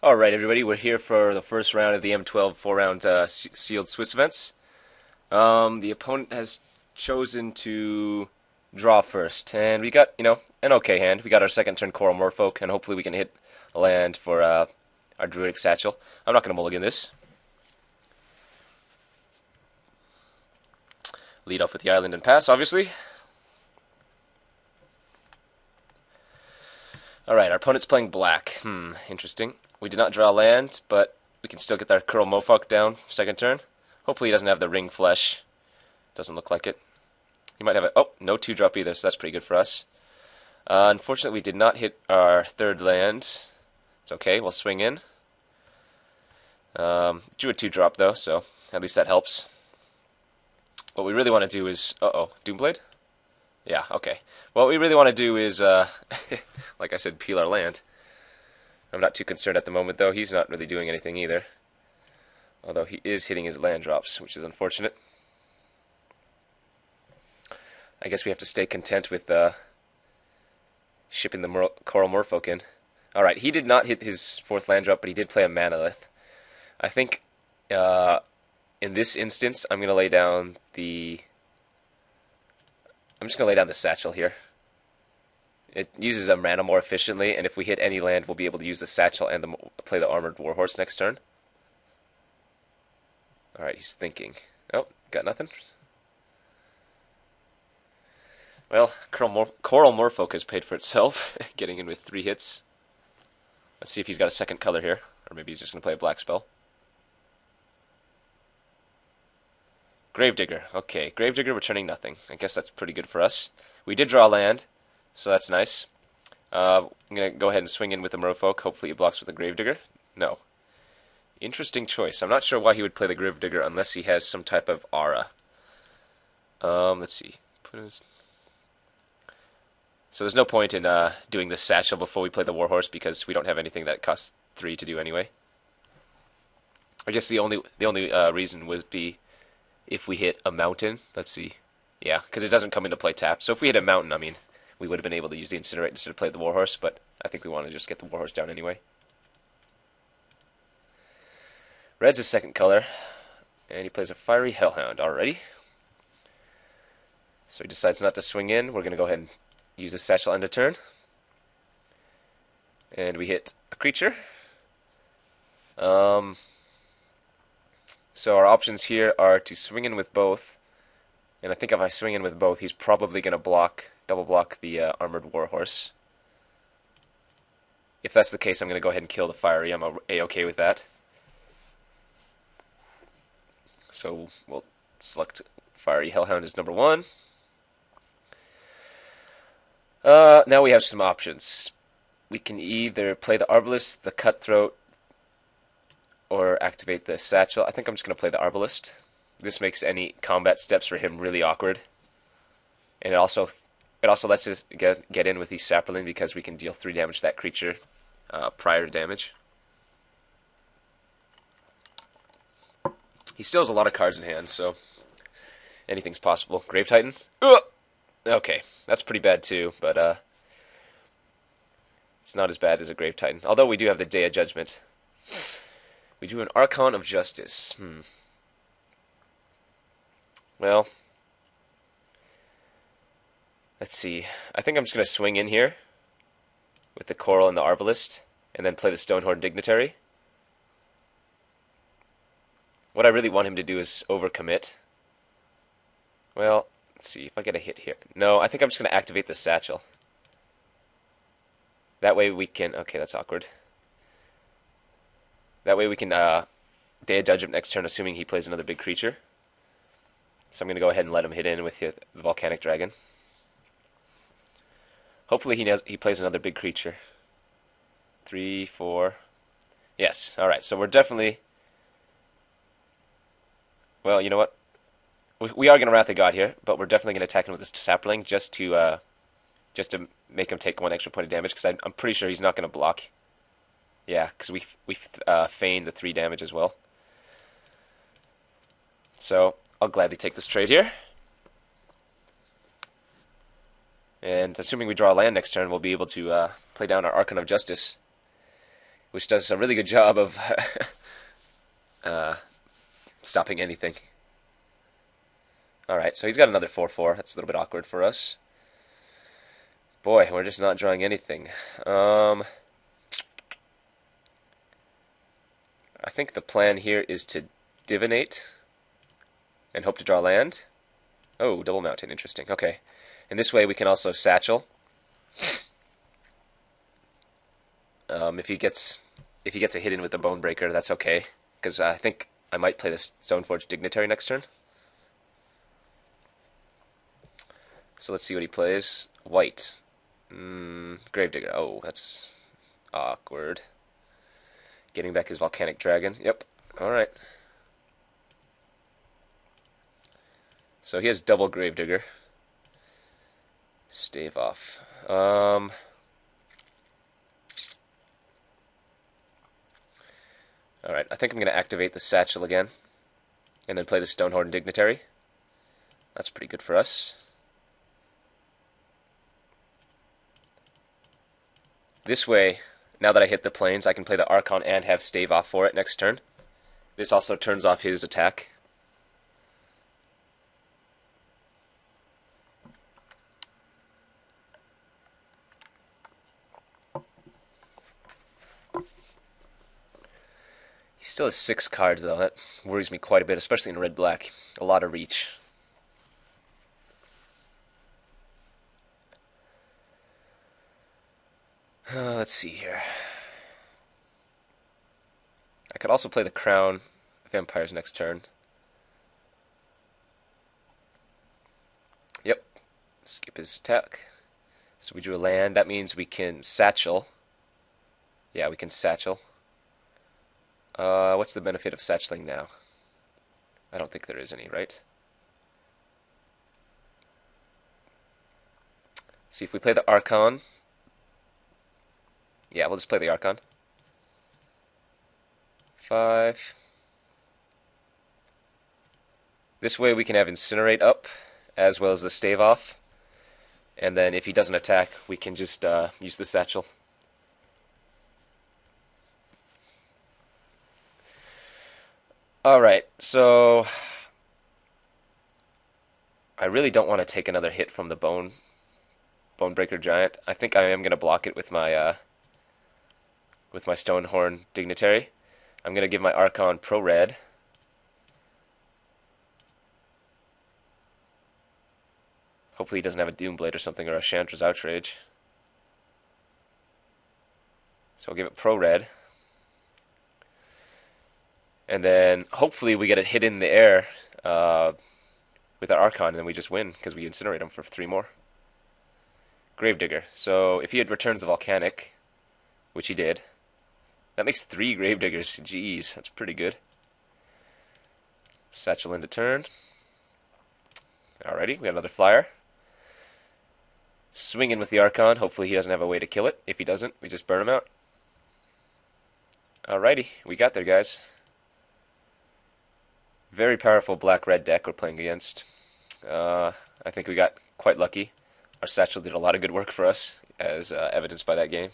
Alright, everybody, we're here for the first round of the M12 4-round sealed Swiss events. The opponent has chosen to draw first, and we got, an okay hand. We got our second turn Coral Moorfolk, and hopefully we can hit a land for our Druidic Satchel. I'm not going to mulligan this. Lead off with the island and pass, obviously. Alright, our opponent's playing black. Interesting. We did not draw land, but we can still get our Coral Moorfolk down second turn. Hopefully he doesn't have the ring flesh. Doesn't look like it. He might have a... Oh, no 2-drop either, so that's pretty good for us. Unfortunately, we did not hit our third land. It's okay, we'll swing in. Drew a 2-drop, though, so at least that helps. What we really want to do is... Uh-oh, Doomblade? Yeah, okay. What we really want to do is, like I said, peel our land. I'm not too concerned at the moment, though. He's not really doing anything either. Although he is hitting his land drops, which is unfortunate. I guess we have to stay content with shipping the Coral Moorfolk in. Alright, he did not hit his fourth land drop, but he did play a Manolith. I think in this instance, I'm going to lay down the... I'm just going to lay down the Satchel here. It uses a mana more efficiently, and if we hit any land, we'll be able to use the Satchel and play the Armored Warhorse next turn. Alright, he's thinking. Oh, got nothing? Well, Coral Moorfolk has paid for itself, getting in with 3 hits. Let's see if he's got a second color here, or maybe he's just going to play a black spell. Gravedigger. Okay, Gravedigger returning nothing. I guess that's pretty good for us. We did draw land, so that's nice. I'm going to go ahead and swing in with the Merfolk. Hopefully it blocks with the Gravedigger. No. Interesting choice. I'm not sure why he would play the Gravedigger unless he has some type of aura. Let's see. So there's no point in doing the Satchel before we play the Warhorse because we don't have anything that costs 3 to do anyway. I guess the only reason would be if we hit a mountain. Let's see. Yeah, because it doesn't come into play tapped. So if we hit a mountain, I mean, we would have been able to use the Incinerate instead of play the Warhorse, but I think we want to just get the Warhorse down anyway. Red's his second color, and he plays a Fiery Hellhound already. So he decides not to swing in. We're going to go ahead and use the Satchel end of turn. And we hit a creature. So our options here are to swing in with both. And I think if I swing in with both, he's probably going to double block the Armored Warhorse. If that's the case, I'm going to go ahead and kill the Fiery. I'm A-okay with that. So we'll select Fiery Hellhound as number 1. Now we have some options. We can either play the Arbalist, the Cutthroat, or activate the Satchel. I think I'm just going to play the Arbalist. This makes any combat steps for him really awkward. And it also lets us get in with the Saproling because we can deal 3 damage to that creature prior to damage. He still has a lot of cards in hand, so anything's possible. Grave Titan? Ugh! Okay, that's pretty bad too, but it's not as bad as a Grave Titan. Although we do have the Day of Judgment. We do an Archon of Justice. Well, let's see. I think I'm just going to swing in here with the Coral and the Arbalist, and then play the Stonehorn Dignitary. What I really want him to do is overcommit. Well, let's see if I get a hit here. No, I think I'm just going to activate the Satchel. That way we can... Okay, that's awkward. That way we can Day of Judgment next turn, assuming he plays another big creature. So I'm going to go ahead and let him hit in with the Volcanic Dragon. Hopefully he plays another big creature. 3, 4... Yes, alright, so we're definitely... Well, you know what? We are going to Wrath of God here, but we're definitely going to attack him with this Saproling just to make him take 1 extra point of damage, because I'm pretty sure he's not going to block. Yeah, because we feigned the 3 damage as well. So I'll gladly take this trade here. And assuming we draw a land next turn, we'll be able to play down our Archon of Justice. which does a really good job of uh, stopping anything. Alright, so he's got another 4-4. That's a little bit awkward for us. Boy, we're just not drawing anything. I think the plan here is to divinate and hope to draw land. Oh, double mountain, interesting. Okay. In this way we can also satchel. If he gets a hit in with the Bone Breaker, that's okay. Because I think I might play this Stoneforge Dignitary next turn. So let's see what he plays. White. Gravedigger. Oh, that's awkward. Getting back his Volcanic Dragon. Yep. Alright. So he has double Gravedigger. Stave off. Alright, I think I'm going to activate the Satchel again. And then play the Stonehorn Dignitary. That's pretty good for us. This way, now that I hit the plains, I can play the Archon and have stave off for it next turn. This also turns off his attack. He still has 6 cards, though. That worries me quite a bit, especially in red-black. A lot of reach. Let's see here. I could also play the Crown Vampires next turn. Yep. Skip his attack. So we drew a land. That means we can satchel. Yeah, we can satchel. What's the benefit of satcheling now? I don't think there is any, right? See, if we play the Archon. Yeah, we'll just play the Archon. 5. This way we can have Incinerate up, as well as the Stave off. And then if he doesn't attack, we can just use the Satchel. Alright, so I really don't want to take another hit from the Bonebreaker Giant. I think I am going to block it with my Stonehorn Dignitary. I'm going to give my Archon pro-red. Hopefully he doesn't have a Doomblade or something, or a Chandra's Outrage. So I'll give it pro-red. And then hopefully we get a hit in the air with our Archon, and then we just win, because we incinerate him for 3 more. Gravedigger. So if he had returns the Volcanic, which he did, that makes 3 Gravediggers. Jeez, that's pretty good. Satchel into turn. Alrighty, we got another flyer. Swing in with the Archon. Hopefully he doesn't have a way to kill it. If he doesn't, we just burn him out. Alrighty, we got there, guys. Very powerful black-red deck we're playing against. I think we got quite lucky. Our Satchel did a lot of good work for us, as evidenced by that game.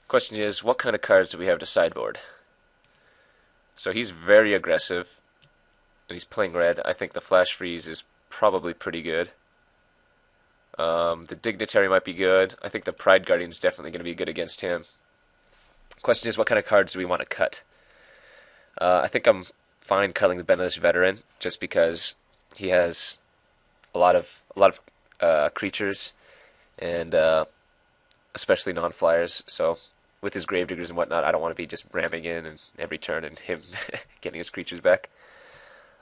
Question is, what kind of cards do we have to sideboard? So he's very aggressive, and he's playing red. I think the Flash Freeze is probably pretty good. The Dignitary might be good. I think the Pride Guardian is definitely going to be good against him. Question is, what kind of cards do we want to cut? I think I'm fine cutting the Benalish Veteran, just because he has a lot of creatures, and especially non-flyers. So with his Gravediggers and whatnot, I don't want to be just ramming in and every turn and him getting his creatures back.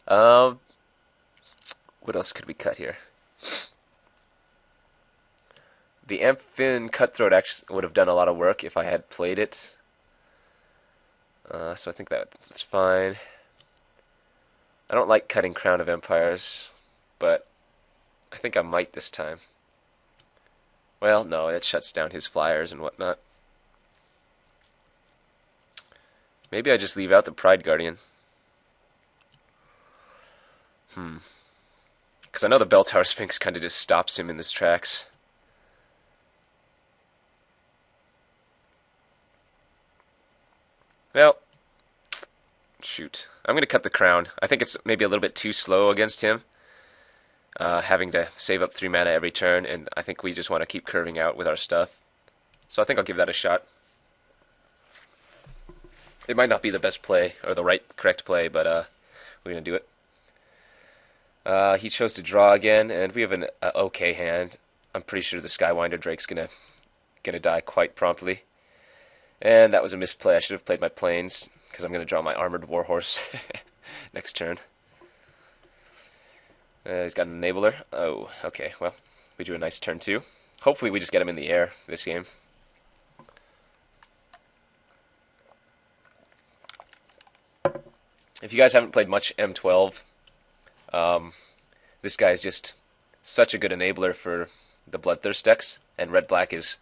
What else could we cut here? The Amphin Cutthroat actually would have done a lot of work if I had played it. So I think that's fine. I don't like cutting Crown of Empires, but I think I might this time. Well, no, it shuts down his flyers and whatnot. Maybe I just leave out the Pride Guardian. Because I know the Bell Tower Sphinx kind of just stops him in his tracks. Well, shoot. I'm going to cut the crown. I think it's maybe a little bit too slow against him, having to save up 3 mana every turn, and I think we just want to keep curving out with our stuff. So I think I'll give that a shot. It might not be the best play, or the correct play, but we're going to do it. He chose to draw again, and we have an okay hand. I'm pretty sure the Skywinder Drake's gonna die quite promptly. And that was a misplay. I should have played my planes, because I'm gonna draw my Armored Warhorse next turn. He's got an Enabler. Oh, okay, well, we do a nice turn 2. Hopefully we just get him in the air this game. If you guys haven't played much M12, this guy is just such a good enabler for the Bloodthirst decks, and red-black is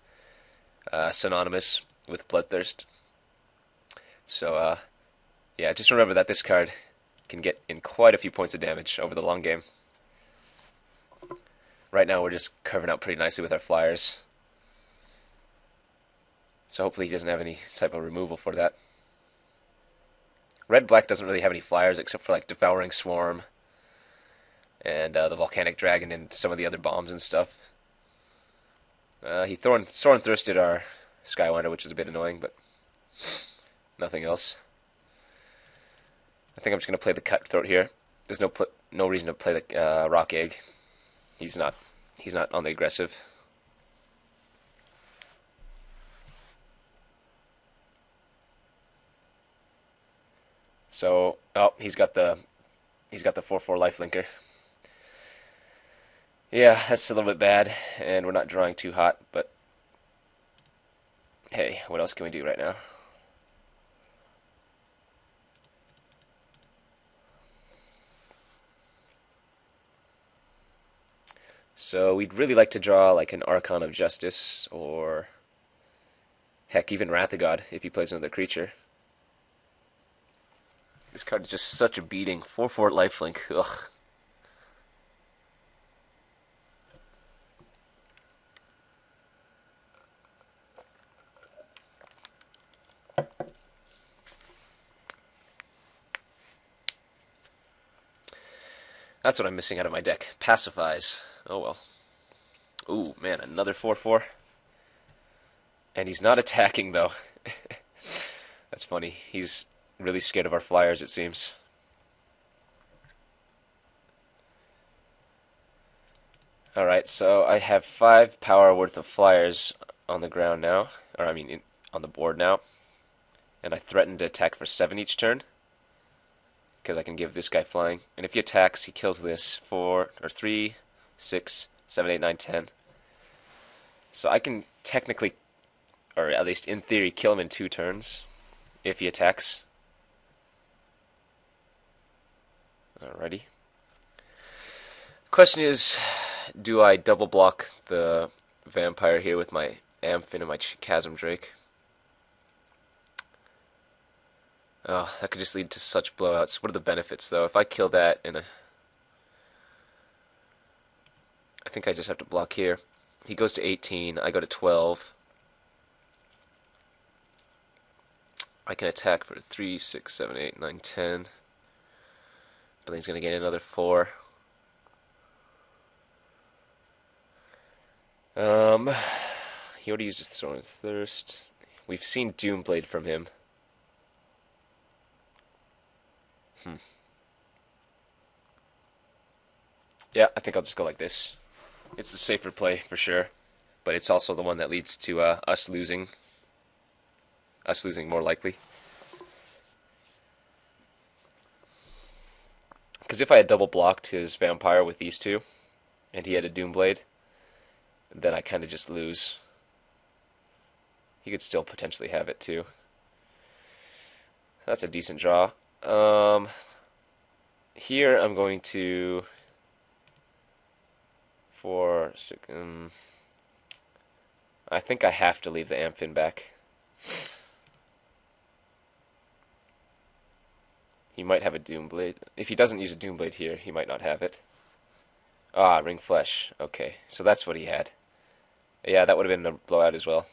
synonymous with Bloodthirst. So, yeah, just remember that this card can get in quite a few points of damage over the long game. Right now we're just curving out pretty nicely with our flyers. So hopefully he doesn't have any type of removal for that. Red-black doesn't really have any flyers except for like Devouring Swarm and the Volcanic Dragon and some of the other bombs and stuff. He Thorn Thirsted our Skywinder, which is a bit annoying, but nothing else. I think I'm just going to play the Cutthroat here. There's no reason to play the Rock Egg. He's not on the aggressive. So, oh, he's got the 4/4 lifelinker. Yeah, that's a little bit bad, and we're not drawing too hot, but hey, what else can we do right now? So we'd really like to draw like an Archon of Justice, or heck, even Wrath of God if he plays another creature. This card is just such a beating. 4/4 lifelink. Ugh. That's what I'm missing out of my deck. Pacifies. Oh well. Ooh, man, another 4/4. And he's not attacking, though. That's funny. He's really scared of our flyers, it seems. Alright, so I have 5 power worth of flyers on the ground now. Or, I mean, on the board now. And I threaten to attack for 7 each turn, because I can give this guy flying. And if he attacks, he kills this 3, 6, 7, 8, 9, 10. So I can technically, or at least in theory, kill him in 2 turns if he attacks. Alrighty. Question is, do I double block the vampire here with my Amphin and my Chasm Drake? Oh, that could just lead to such blowouts. What are the benefits, though? If I kill that I think I just have to block here. He goes to 18, I go to 12. I can attack for 3, 6, 7, 8, 9, 10. But then he's going to gain another 4. He already used his Thorn Thirst. We've seen Doomblade from him. Yeah, I think I'll just go like this. It's the safer play for sure, but it's also the one that leads to us losing more likely. Because if I had double blocked his vampire with these two, and he had a Doomblade, then I kind of just lose. He could still potentially have it too. That's a decent draw. Here I'm going to 4, 6. I think I have to leave the Amphin back. He might have a Doomblade. If he doesn't use a Doomblade here, he might not have it. Ah, Ring Flesh. Okay, so that's what he had. Yeah, that would have been a blowout as well.